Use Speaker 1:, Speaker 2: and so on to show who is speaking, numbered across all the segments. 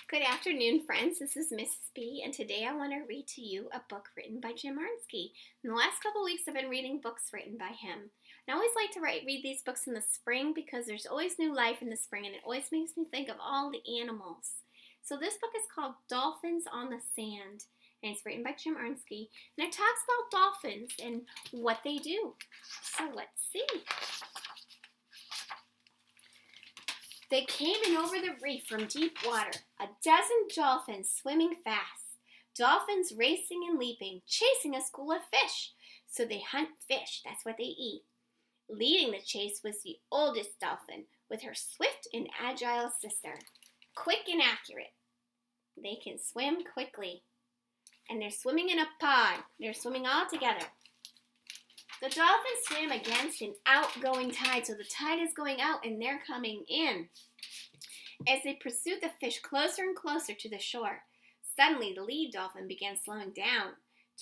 Speaker 1: Good afternoon, friends. This is Mrs. B, and today I want to read to you a book written by Jim Arnsky. In the last couple weeks, I've been reading books written by him. And I always like to read these books in the spring because there's always new life in the spring, and it always makes me think of all the animals. So this book is called Dolphins on the Sand, and it's written by Jim Arnsky, and it talks about dolphins and what they do. So let's see. They came in over the reef from deep water, a dozen dolphins swimming fast, dolphins racing and leaping, chasing a school of fish. So they hunt fish, that's what they eat. Leading the chase was the oldest dolphin, with her swift and agile sister, quick and accurate. They can swim quickly, and they're swimming in a pod. They're swimming all together. The dolphins swim against an outgoing tide, so the tide is going out and they're coming in. As they pursued the fish closer and closer to the shore, suddenly the lead dolphin began slowing down.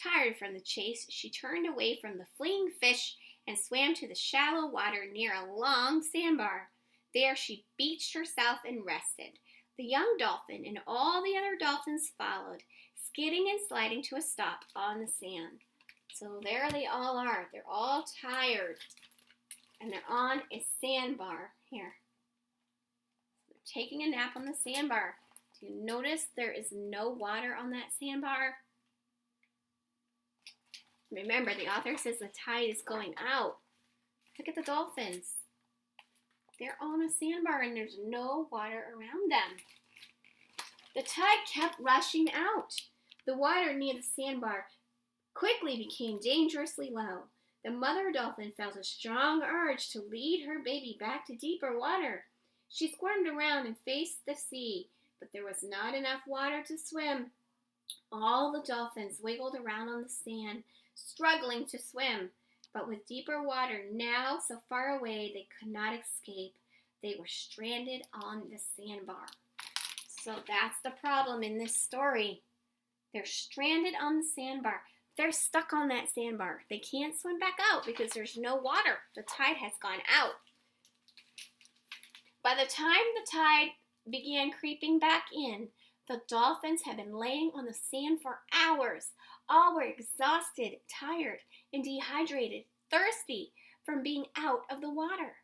Speaker 1: Tired from the chase, she turned away from the fleeing fish and swam to the shallow water near a long sandbar. There she beached herself and rested. The young dolphin and all the other dolphins followed, skidding and sliding to a stop on the sand. So there they all are. They're all tired. And they're on a sandbar here. They're taking a nap on the sandbar. Do you notice there is no water on that sandbar? Remember, the author says the tide is going out. Look at the dolphins. They're on a sandbar and there's no water around them. The tide kept rushing out. The water near the sandbar quickly became dangerously low. The mother dolphin felt a strong urge to lead her baby back to deeper water. She squirmed around and faced the sea, but there was not enough water to swim. All the dolphins wiggled around on the sand, struggling to swim, but with deeper water now so far away they could not escape. They were stranded on the sandbar. So that's the problem in this story. They're stranded on the sandbar. They're stuck on that sandbar. They can't swim back out because there's no water. The tide has gone out. By the time the tide began creeping back in, the dolphins had been laying on the sand for hours. All were exhausted, tired, and dehydrated, thirsty from being out of the water.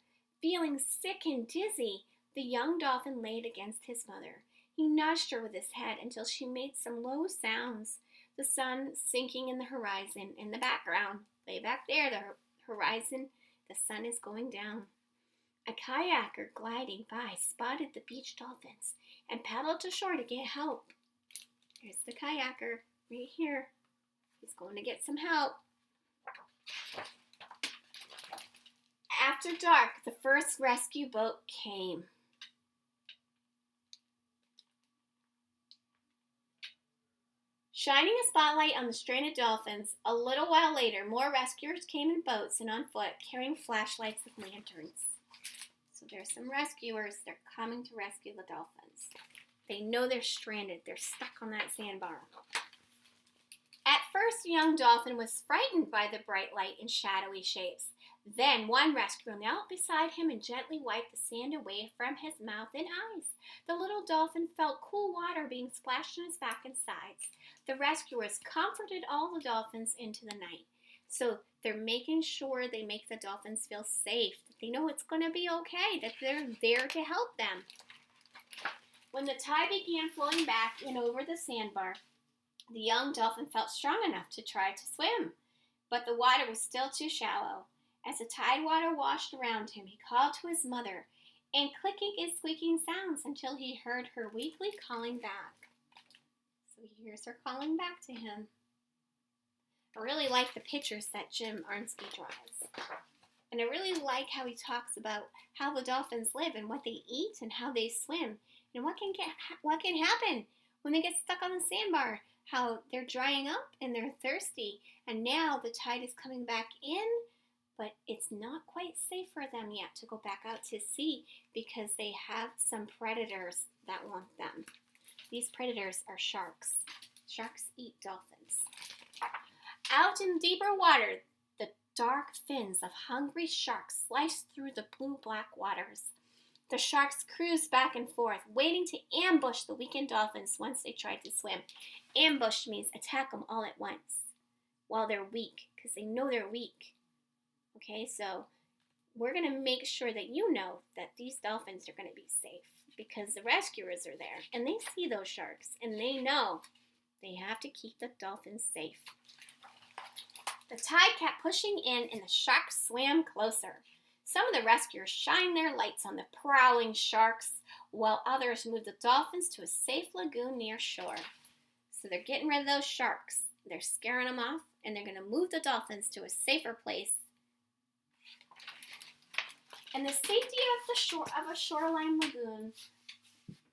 Speaker 1: Feeling sick and dizzy, the young dolphin laid against his mother. He nudged her with his head until she made some low sounds. The sun sinking in the horizon in the background. Way back there, the horizon, the sun is going down. A kayaker gliding by spotted the beach dolphins and paddled to shore to get help. Here's the kayaker right here. He's going to get some help. After dark, the first rescue boat came. Shining a spotlight on the stranded dolphins, a little while later, more rescuers came in boats and on foot, carrying flashlights and lanterns. So there's some rescuers. They're coming to rescue the dolphins. They know they're stranded. They're stuck on that sandbar. At first, the young dolphin was frightened by the bright light and shadowy shapes. Then one rescuer knelt beside him and gently wiped the sand away from his mouth and eyes. The little dolphin felt cool water being splashed on his back and sides. The rescuers comforted all the dolphins into the night. So they're making sure they make the dolphins feel safe, that they know it's going to be okay, that they're there to help them. When the tide began flowing back in over the sandbar, the young dolphin felt strong enough to try to swim, but the water was still too shallow. As the tide water washed around him, he called to his mother, and clicking and squeaking sounds until he heard her weakly calling back. So he hears her calling back to him. I really like the pictures that Jim Arnsky draws. And I really like how he talks about how the dolphins live and what they eat and how they swim and what can happen when they get stuck on the sandbar. How they're drying up and they're thirsty, and now the tide is coming back in, but it's not quite safe for them yet to go back out to sea because they have some predators that want them. These predators are sharks. Sharks eat dolphins. Out in deeper water, the dark fins of hungry sharks sliced through the blue-black waters. The sharks cruised back and forth, waiting to ambush the weakened dolphins once they tried to swim. Ambush means attack them all at once while they're weak, because they know they're weak. Okay, so we're going to make sure that you know that these dolphins are going to be safe because the rescuers are there and they see those sharks and they know they have to keep the dolphins safe. The tide kept pushing in and the sharks swam closer. Some of the rescuers shined their lights on the prowling sharks while others moved the dolphins to a safe lagoon near shore. So they're getting rid of those sharks. They're scaring them off and they're going to move the dolphins to a safer place. And the safety of a shoreline lagoon.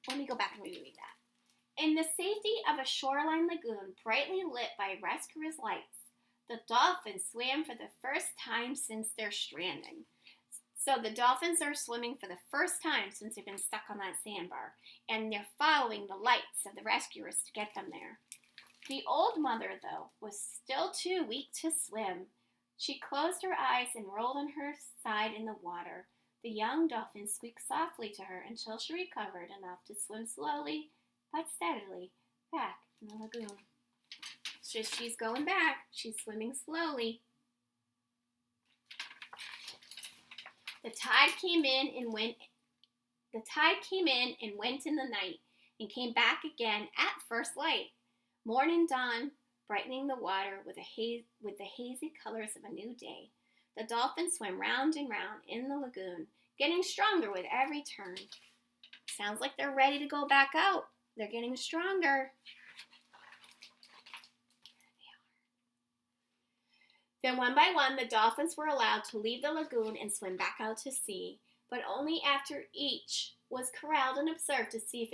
Speaker 1: Let me go back and reread that. In the safety of a shoreline lagoon, brightly lit by rescuers' lights, the dolphins swam for the first time since their stranding. So the dolphins are swimming for the first time since they've been stuck on that sandbar, and they're following the lights of the rescuers to get them there. The old mother, though, was still too weak to swim. She closed her eyes and rolled on her side in the water. The young dolphin squeaked softly to her until she recovered enough to swim slowly but steadily back in the lagoon. So she's going back. She's swimming slowly. The tide came in and went in the night and came back again at first light. Morning dawn, brightening the water with the hazy colors of a new day. The dolphins swam round and round in the lagoon, getting stronger with every turn. Sounds like they're ready to go back out. They're getting stronger. Then one by one, the dolphins were allowed to leave the lagoon and swim back out to sea, but only after each was corralled and observed to see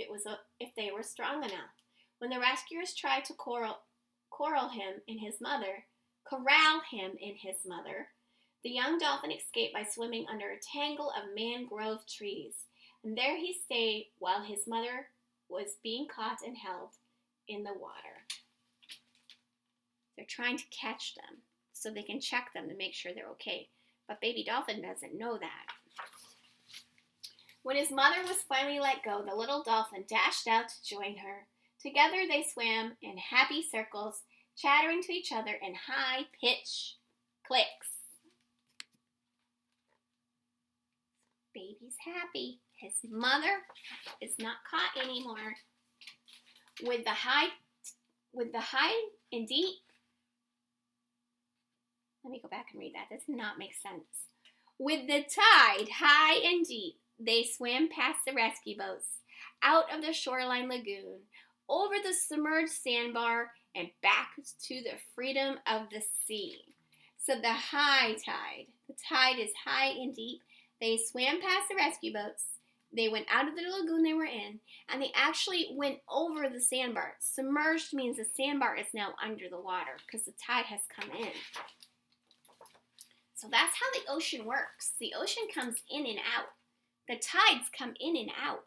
Speaker 1: if they were strong enough. When the rescuers tried to corral him and his mother, the young dolphin escaped by swimming under a tangle of mangrove trees, and there he stayed while his mother was being caught and held in the water. They're trying to catch them so they can check them to make sure they're okay, but baby dolphin doesn't know that. When his mother was finally let go, the little dolphin dashed out to join her. Together they swam in happy circles, chattering to each other in high-pitched clicks. Baby's happy. His mother is not caught anymore. With the high and deep. Let me go back and read that. That does not make sense. With the tide high and deep, they swam past the rescue boats, out of the shoreline lagoon, over the submerged sandbar, and back to the freedom of the sea. So the high tide. The tide is high and deep. They swam past the rescue boats. They went out of the lagoon they were in, and they actually went over the sandbar. Submerged means the sandbar is now under the water because the tide has come in. So that's how the ocean works. The ocean comes in and out. The tides come in and out.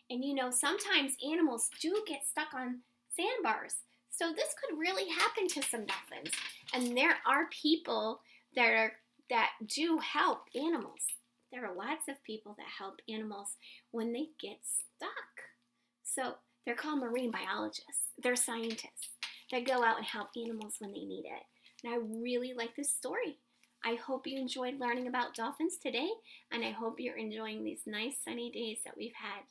Speaker 1: And sometimes animals do get stuck on sandbars. So this could really happen to some dolphins. And there are people that do help animals. There are lots of people that help animals when they get stuck. So they're called marine biologists. They're scientists that go out and help animals when they need it. And I really like this story. I hope you enjoyed learning about dolphins today, and I hope you're enjoying these nice sunny days that we've had.